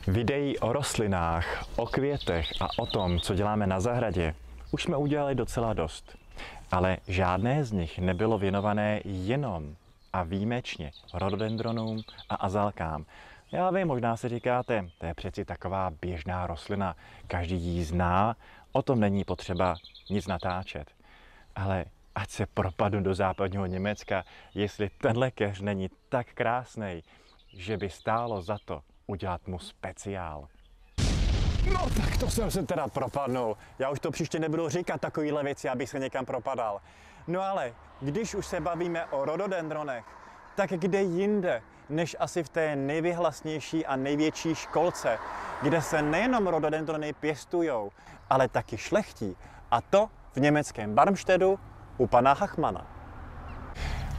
Videí o rostlinách, o květech a o tom, co děláme na zahradě, už jsme udělali docela dost. Ale žádné z nich nebylo věnované jenom a výjimečně rododendronům a azalkám. Já vím, možná si říkáte, to je přeci taková běžná rostlina, každý ji zná, o tom není potřeba nic natáčet. Ale ať se propadnu do západního Německa, jestli tenhle keř není tak krásný, že by stálo za to udělat mu speciál. No tak to jsem se teda propadnul. Já už to příště nebudu říkat takovýhle věci, abych se někam propadal. No ale když už se bavíme o rododendronech, tak kde jinde, než asi v té nejvyhlasnější a největší školce, kde se nejenom rododendrony pěstujou, ale taky šlechtí. A to v německém Barmstedu u pana Hachmanna.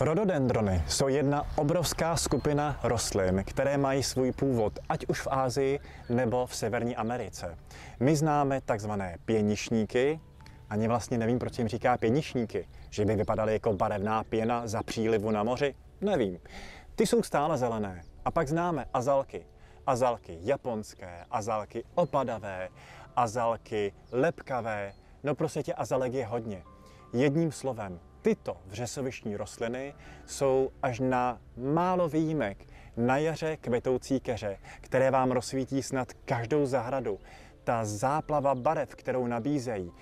Rododendrony jsou jedna obrovská skupina rostlin, které mají svůj původ ať už v Asii nebo v Severní Americe. My známe takzvané pěnišníky, ani vlastně nevím, proč jim říká pěnišníky, že by vypadaly jako barevná pěna za přílivu na moři, nevím. Ty jsou stále zelené. A pak známe azalky. Azalky japonské, azalky opadavé, azalky lepkavé, no prostě těch azalek je hodně. Jedním slovem, tyto vřesovištní rostliny jsou až na málo výjimek na jaře kvetoucí keře, které vám rozsvítí snad každou zahradu. Ta záplava barev, kterou nabízejí.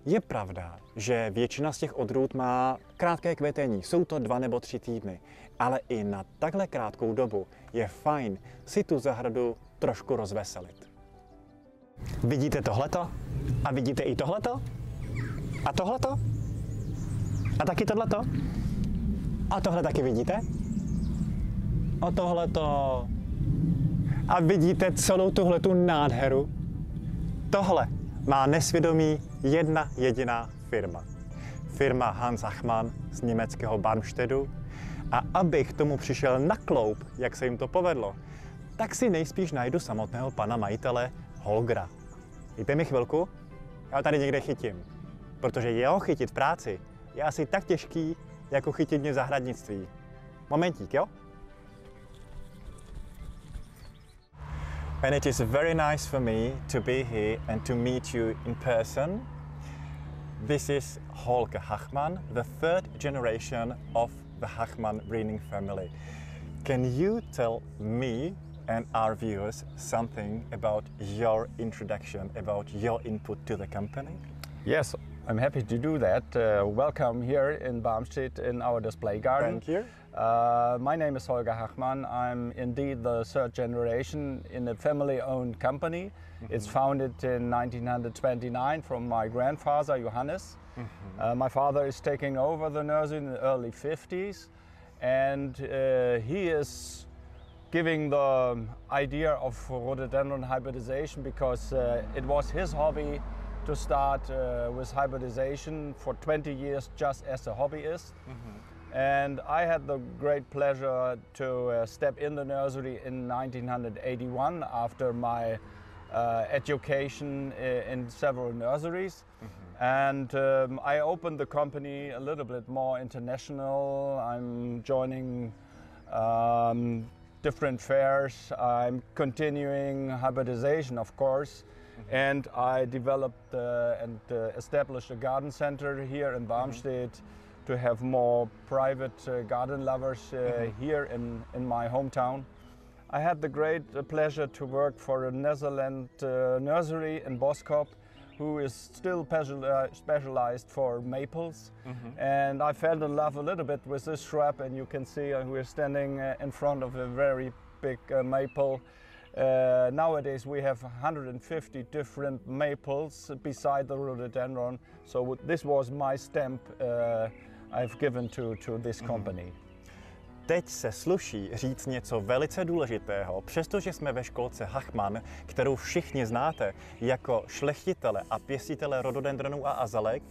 Je pravda, že většina z těch odrůd má krátké kvetení, jsou to 2 nebo 3 týdny, ale i na takhle krátkou dobu je fajn si tu zahradu trošku rozveselit. Vidíte tohleto? A vidíte i tohleto? A tohleto? A taky tohleto? A tohle taky vidíte? A tohleto? A vidíte celou tuhletu nádheru? Tohle má nesvědomí jedna jediná firma. Firma Hans Hachmann z německého Barmstedu. A abych tomu přišel na kloup, jak se jim to povedlo, tak si nejspíš najdu samotného pana majitele Holgera. Dejte mi chvilku, já ho tady někde chytím. Protože jeho chytit v práci je asi tak těžký, jako chytit mě v zahradnictví. Momentík, jo? And it is very nice for me to be here and to meet you in person. This is Holger Hachmann, the 3rd generation of the Hachmann breeding family. Can you tell me and our viewers something about your introduction, about your input to the company? Yes, I'm happy to do that. Welcome here in Barmstedt in our display garden. Thank you. My name is Holger Hachmann. I'm indeed the 3rd generation in a family-owned company. It's founded in 1929 from my grandfather, Johannes. My father is taking over the nursery in the early 50s, and he is giving the idea of rhododendron hybridization because it was his hobby to start with hybridization for 20 years just as a hobbyist. And I had the great pleasure to step in the nursery in 1981 after my education in several nurseries. And I opened the company a little bit more international. I'm joining different fairs. I'm continuing hybridization, of course. And I developed and established a garden center here in Barmstedt to have more private garden lovers here in my hometown. I had the great pleasure to work for a Netherlands nursery in Boskop, who is still specialized for maples. And I fell in love a little bit with this shrub, and you can see we're standing in front of a very big maple. Nowadays we have 150 different maples beside the rhododendron, so this was my stamp I've given to this company. Teď se sluší říct něco velice důležitého, přestože jsme ve školce Hachmann, kterou všichni znáte jako šlechtitele a pěstitele rododendronů a azalek,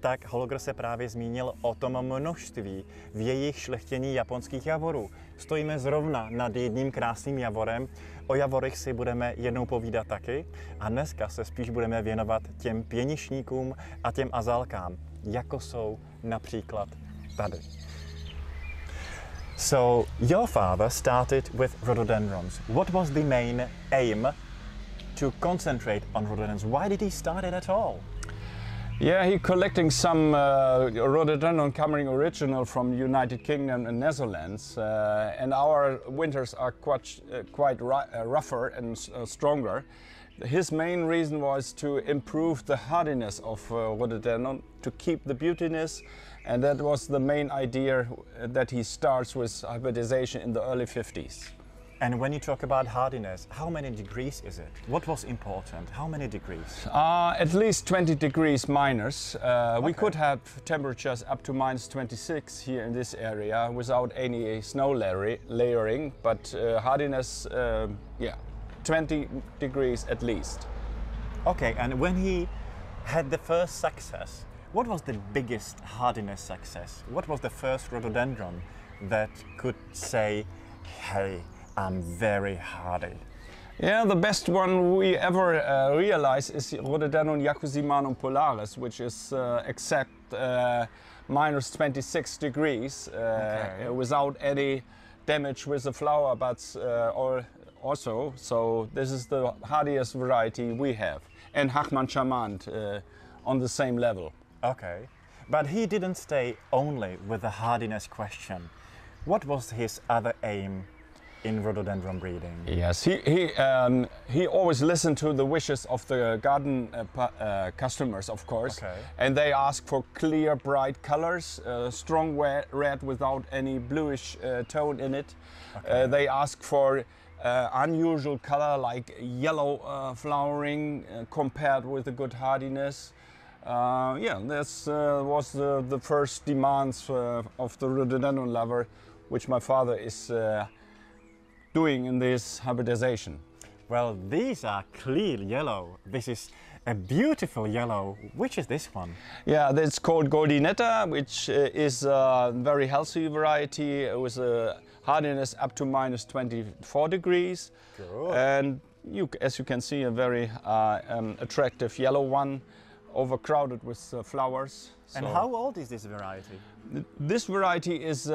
tak Holger se právě zmínil o tom množství v jejich šlechtění japonských javorů. Stojíme zrovna nad jedním krásným javorem, o javorech si budeme jednou povídat taky a dneska se spíš budeme věnovat těm pěnišníkům a těm azalkám, jako jsou například tady. So, your father started with rhododendrons. What was the main aim to concentrate on rhododendrons? Why did he start it at all? Yeah, he collecting some rhododendron coming original from United Kingdom and Netherlands, and our winters are quite rougher and stronger. His main reason was to improve the hardiness of rhododendron, to keep the beautiness, and that was the main idea that he starts with hybridization in the early 50s. And when you talk about hardiness, how many degrees is it? What was important? How many degrees? At least 20 degrees minus. We could have temperatures up to minus 26 here in this area without any snow layering, but hardiness, yeah, 20 degrees at least. Okay, and when he had the first success, what was the biggest hardiness success? What was the first rhododendron that could say, hey, I'm very hardy? Yeah, the best one we ever realized is Rhododendron Jacobimanum polaris, which is exact minus 26 degrees without any damage with the flower buds also. So this is the hardiest variety we have. And Hachmann charmant on the same level. Okay, but he didn't stay only with the hardiness question. What was his other aim in rhododendron breeding? Yes, he always listened to the wishes of the garden customers, of course, and they ask for clear, bright colors, strong red without any bluish tone in it. They ask for unusual color like yellow flowering compared with the good hardiness. Yeah, this was the first demands of the rhododendron lover, which my father is doing in this hybridization. Well, these are clear yellow. This is a beautiful yellow. Which is this one? Yeah, that's called Goldinetta, which is a very healthy variety with a hardiness up to minus 24 degrees. Good. And as you can see, a very attractive yellow one, overcrowded with flowers. And how old is this variety? This variety is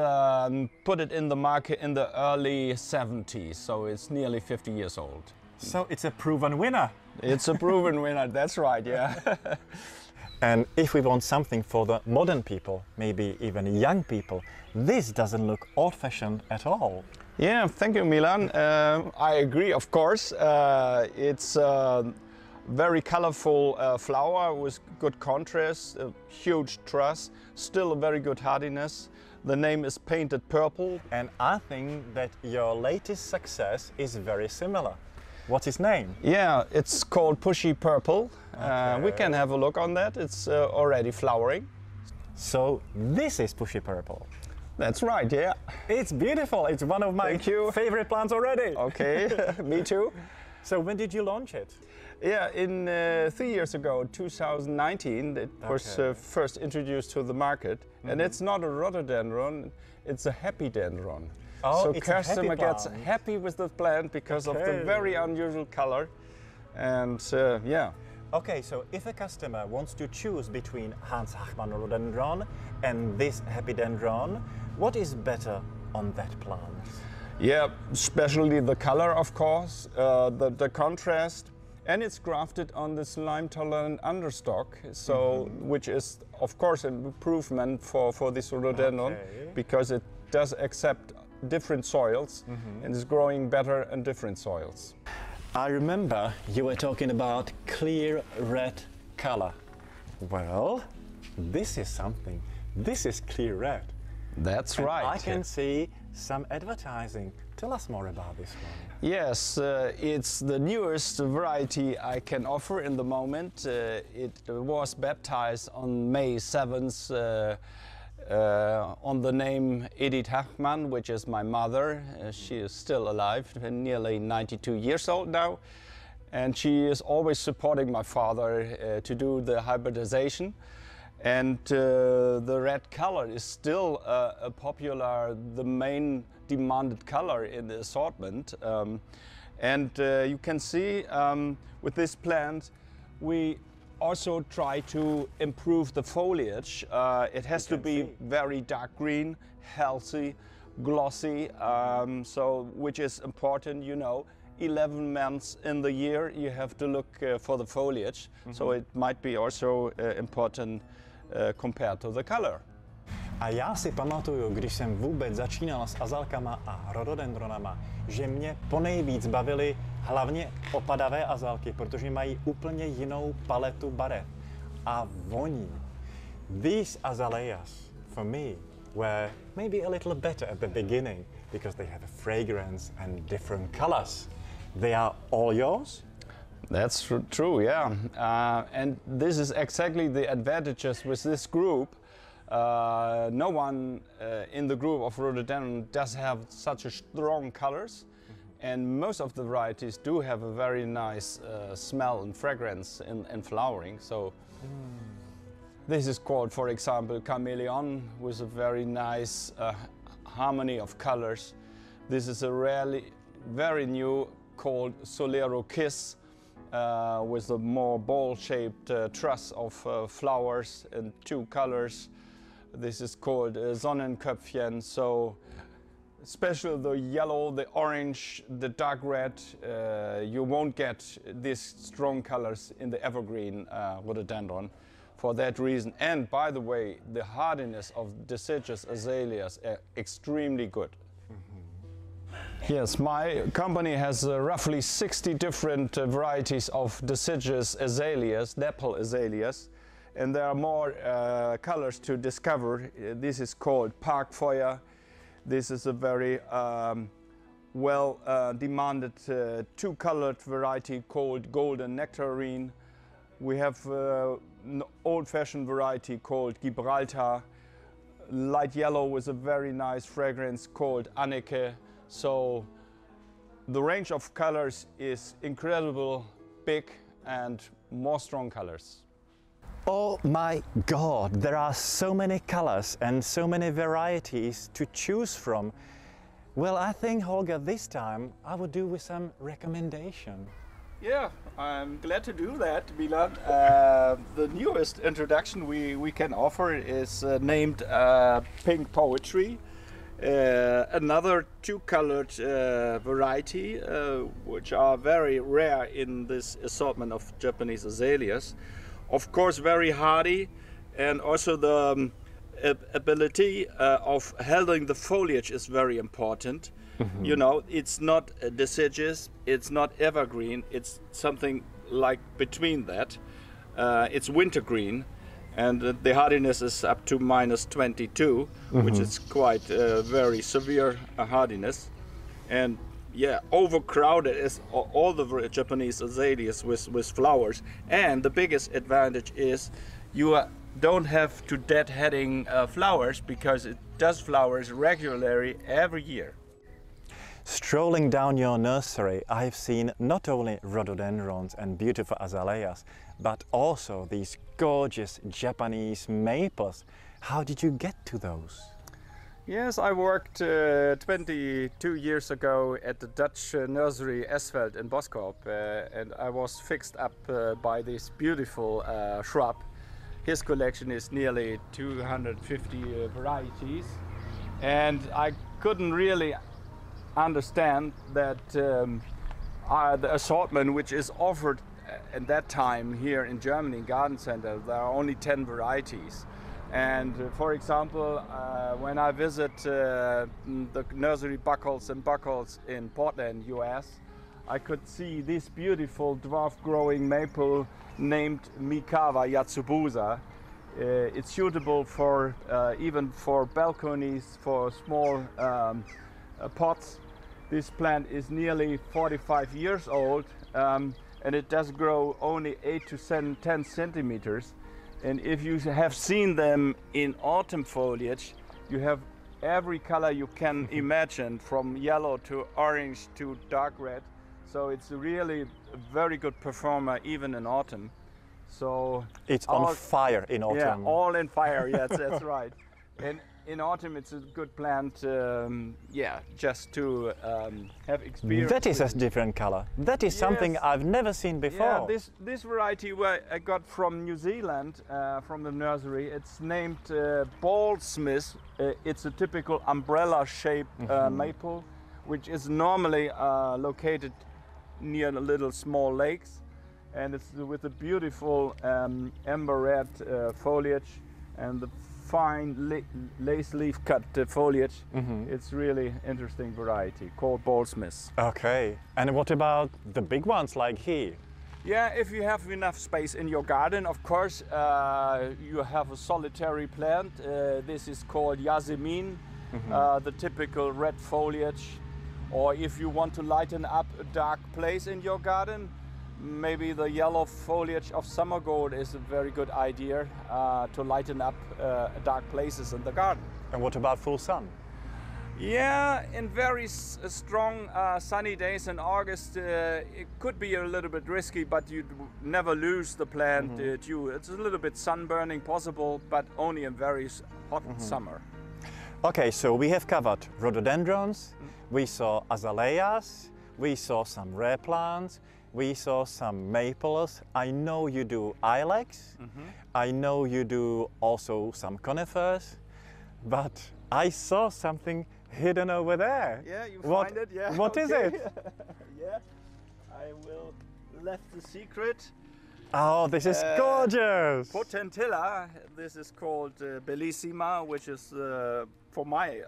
put it in the market in the early 70s, so it's nearly 50 years old. So it's a proven winner. It's a proven winner, that's right, yeah. And if we want something for the modern people, maybe even young people, this doesn't look old-fashioned at all. Yeah, thank you, Milan. I agree, of course. It's very colorful flower with good contrast, a huge truss, still a very good hardiness. The name is painted purple. And I think that your latest success is very similar. What's his name? Yeah, it's called Pushy Purple. We can have a look on that. It's already flowering. So this is Pushy Purple. That's right, yeah. It's beautiful. It's one of my favorite plants already. Okay, me too. So when did you launch it? Yeah, in 3 years ago, 2019, it was first introduced to the market. And it's not a rhododendron, it's a happy dendron. Oh, so it's customer a happy gets plant. happy with the plant because of the very unusual color. And yeah. Okay, so if a customer wants to choose between Hans Hachmann rhododendron and this happy dendron, what is better on that plant? Yeah, especially the color, of course, the contrast. And it's grafted on the slime-tolerant understock, so which is, of course, an improvement for this rhododendron because it does accept different soils and is growing better in different soils. I remember you were talking about clear red color. Well, this is something. This is clear red. That's And right. I can see some advertising. Tell us more about this one. Yes, it's the newest variety I can offer in the moment. It was baptized on May 7th on the name Edith Hachmann, which is my mother. She is still alive, nearly 92 years old now. And she is always supporting my father to do the hybridization. And the red color is still the main demanded color in the assortment. You can see with this plant, we also try to improve the foliage. It has to be very dark green, healthy, glossy, which is important, you know. 11 months in the year you have to look for the foliage, so it might be also important compared to the color. A já si pamatuju, když jsem vůbec začínal s azalkama a rododendronama, že mě ponejvíc bavily hlavně opadavé azalky, protože mají úplně jinou paletu barev a voní. These azaleas, for me, were maybe a little better at the beginning because they have a fragrance and different colors. They are all yours? That's true, yeah. And this is exactly the advantages with this group. No one in the group of rhododendron does have such a strong colors, and most of the varieties do have a very nice smell and fragrance in flowering. So this is called, for example, chameleon, with a very nice harmony of colors. This is a very new called Solero Kiss, with a more ball-shaped truss of flowers in 2 colors. This is called Sonnenköpfchen, so especially the yellow, the orange, the dark red, you won't get these strong colors in the evergreen rhododendron for that reason. And by the way, the hardiness of deciduous azaleas are extremely good. Yes, my company has roughly 60 different varieties of deciduous azaleas, dapple azaleas, and there are more colors to discover. This is called Parkfeuer. This is a very well demanded 2-colored variety called golden nectarine. We have an old-fashioned variety called Gibraltar, light yellow with a very nice fragrance called Anneke. So the range of colors is incredible, big, and more strong colors. Oh my God, there are so many colors and so many varieties to choose from. Well, I think, Holger, this time I would do with some recommendation. Yeah, I'm glad to do that, Milan. The newest introduction we can offer is named Pink Poetry. Another 2-colored variety, which are very rare in this assortment of Japanese azaleas. Of course, very hardy, and also the ability of holding the foliage is very important. You know, it's not deciduous, it's not evergreen, it's something like between that. It's wintergreen, and the hardiness is up to -22, which is quite very severe hardiness. And yeah, overcrowded is all the Japanese azaleas with flowers. And the biggest advantage is you don't have to deadheading flowers, because it does flowers regularly every year. Strolling down your nursery, I've seen not only rhododendrons and beautiful azaleas, but also these gorgeous Japanese maples. How did you get to those? Yes, I worked 22 years ago at the Dutch nursery Esveld in Boskop, and I was fixed up by this beautiful shrub. His collection is nearly 250 varieties, and I couldn't really understand that the assortment which is offered at that time here in Germany, Garden Center, there are only 10 varieties. And for example, when I visit the nursery Buckles and Buckles in Portland, US, I could see this beautiful dwarf growing maple named Mikawa Yatsubusa. It's suitable for even for balconies, for small pots. This plant is nearly 45 years old, and it does grow only 8 to 10 centimeters. And if you have seen them in autumn foliage, you have every color you can imagine, from yellow to orange to dark red. So it's really a very good performer even in autumn. So it's on fire in autumn. Yeah, all in fire. Yes, that's right. And in autumn, it's a good plant. Yeah, just to have experience. That is a different color. That is something I've never seen before. Yeah, this variety I got from New Zealand, from the nursery. It's named Ballsmith. It's a typical umbrella-shaped maple, which is normally located near the little small lakes, and it's with the beautiful amber red foliage and the fine lace leaf cut foliage. It's really interesting variety called Ballsmith. Okay, and what about the big ones like here? Yeah, if you have enough space in your garden, of course, you have a solitary plant. This is called Yasemin, the typical red foliage. Or if you want to lighten up a dark place in your garden, maybe the yellow foliage of summer gold is a very good idea to lighten up dark places in the garden. And what about full sun? Yeah, in very strong sunny days in August, it could be a little bit risky, but you never lose the plant. It's a little bit sunburning possible, but only in very hot summer. Okay, so we have covered rhododendrons, we saw azaleas, we saw some rare plants, we saw some maples. I know you do ilex, I know you do also some conifers, but I saw something hidden over there. Yeah, you find it? Yeah. What is it? Yeah, I will left the secret. Oh, this is gorgeous! Potentilla, this is called Bellissima, which is, for my,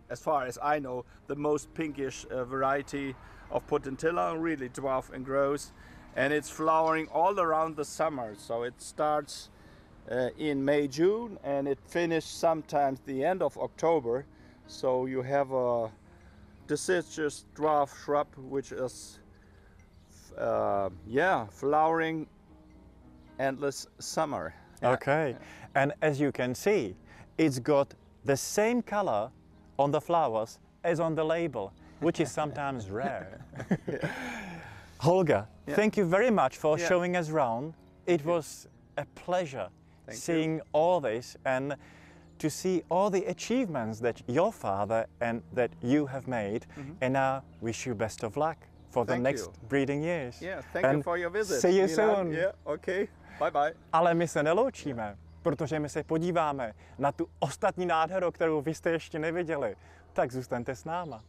as far as I know, the most pinkish variety of potentilla, really dwarf and grows. And it's flowering all around the summer, so it starts in May, June, and it finishes sometimes the end of October. So you have a deciduous dwarf shrub which is flowering endless summer. Okay, and as you can see, it's got the same color on the flowers as on the label, which is sometimes rare. Holger, thank you very much for showing us around. It was a pleasure seeing all this and to see all the achievements that your father and that you have made. And I wish you best of luck for the next breeding years. Yeah, thank you for your visit. See you soon. Yeah, okay. Bye bye. Ale my se neloučíme, protože my se podíváme na tu ostatní nádheru, kterou vy jste ještě neviděli. Tak zůstaňte s náma.